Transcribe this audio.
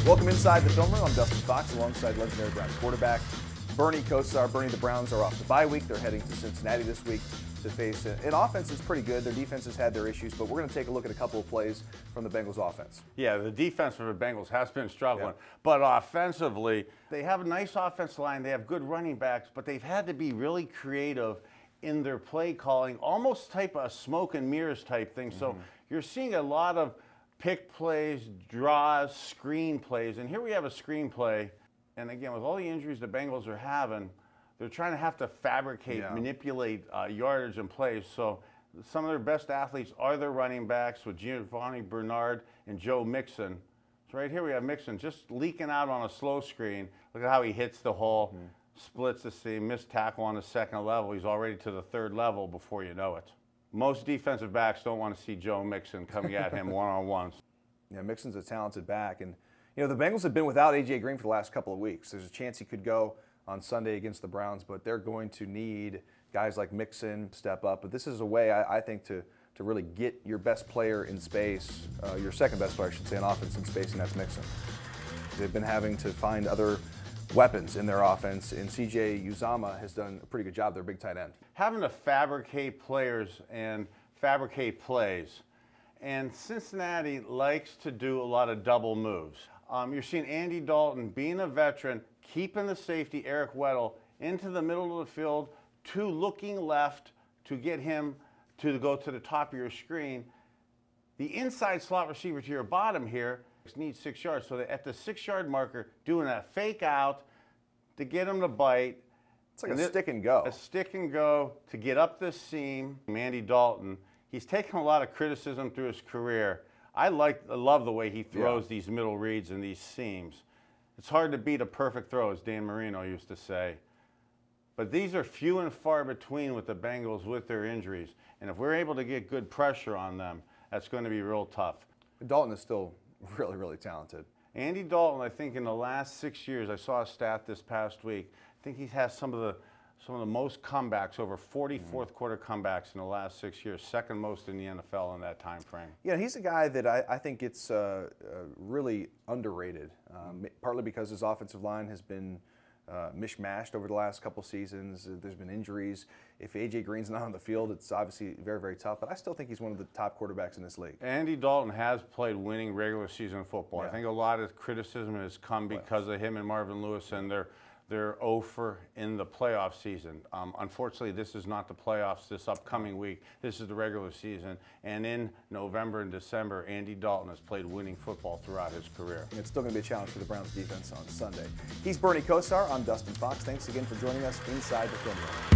Welcome inside the film room. I'm Dustin Fox alongside legendary Browns quarterback Bernie Kosar. Bernie, the Browns are off the bye week. They're heading to Cincinnati this week to face an offense that's pretty good. Their defense has had their issues, but we're going to take a look at a couple of plays from the Bengals offense. Yeah, the defense for the Bengals has been struggling, but offensively, they have a nice offensive line. They have good running backs, but they've had to be really creative in their play calling, almost type of smoke and mirrors type thing. So you're seeing a lot of pick plays, draws, screen plays, and here we have a screen play. And again, with all the injuries the Bengals are having, they're trying to have to fabricate, manipulate yardage and plays. So some of their best athletes are their running backs with Giovanni Bernard and Joe Mixon. So right here we have Mixon just leaking out on a slow screen. Look at how he hits the hole, splits the seam, missed tackle on the second level. He's already to the third level before you know it. Most defensive backs don't want to see Joe Mixon coming at him one-on-ones. Yeah, Mixon's a talented back. And, you know, the Bengals have been without A.J. Green for the last couple of weeks. There's a chance he could go on Sunday against the Browns, but they're going to need guys like Mixon to step up. But this is a way, I think, to really get your best player in space, your second best player, I should say, in offense in space, and that's Mixon. They've been having to find other weapons in their offense, and C.J. Uzomah has done a pretty good job. They're a big tight end. Having to fabricate players and fabricate plays. And Cincinnati likes to do a lot of double moves. You're seeing Andy Dalton, being a veteran, keeping the safety, Eric Weddle, into the middle of the field, to looking left to get him to go to the top of your screen. The inside slot receiver to your bottom here needs 6 yards. So at the 6-yard marker, doing a fake out to get him to bite. It's like a stick and go. A stick and go to get up the seam. Andy Dalton, he's taken a lot of criticism through his career. I love the way he throws these middle reads and these seams. It's hard to beat a perfect throw, as Dan Marino used to say. But these are few and far between with the Bengals with their injuries. And if we're able to get good pressure on them, that's going to be real tough. Dalton is still really, really talented. Andy Dalton, I think in the last 6 years, I saw a stat this past week, I think he has some of the most comebacks, over 40 fourth quarter comebacks in the last 6 years, second most in the NFL in that time frame. Yeah, he's a guy that I think gets really underrated, partly because his offensive line has been mishmashed over the last couple seasons. There's been injuries. If A.J. Green's not on the field, it's obviously very, very tough, but I still think he's one of the top quarterbacks in this league. Andy Dalton has played winning regular season football. I think a lot of criticism has come because of him and Marvin Lewis and they're 0-for in the playoff season. Unfortunately, this is not the playoffs this upcoming week. This is the regular season. And in November and December, Andy Dalton has played winning football throughout his career. And it's still going to be a challenge for the Browns defense on Sunday. He's Bernie Kosar. I'm Dustin Fox. Thanks again for joining us inside the film room.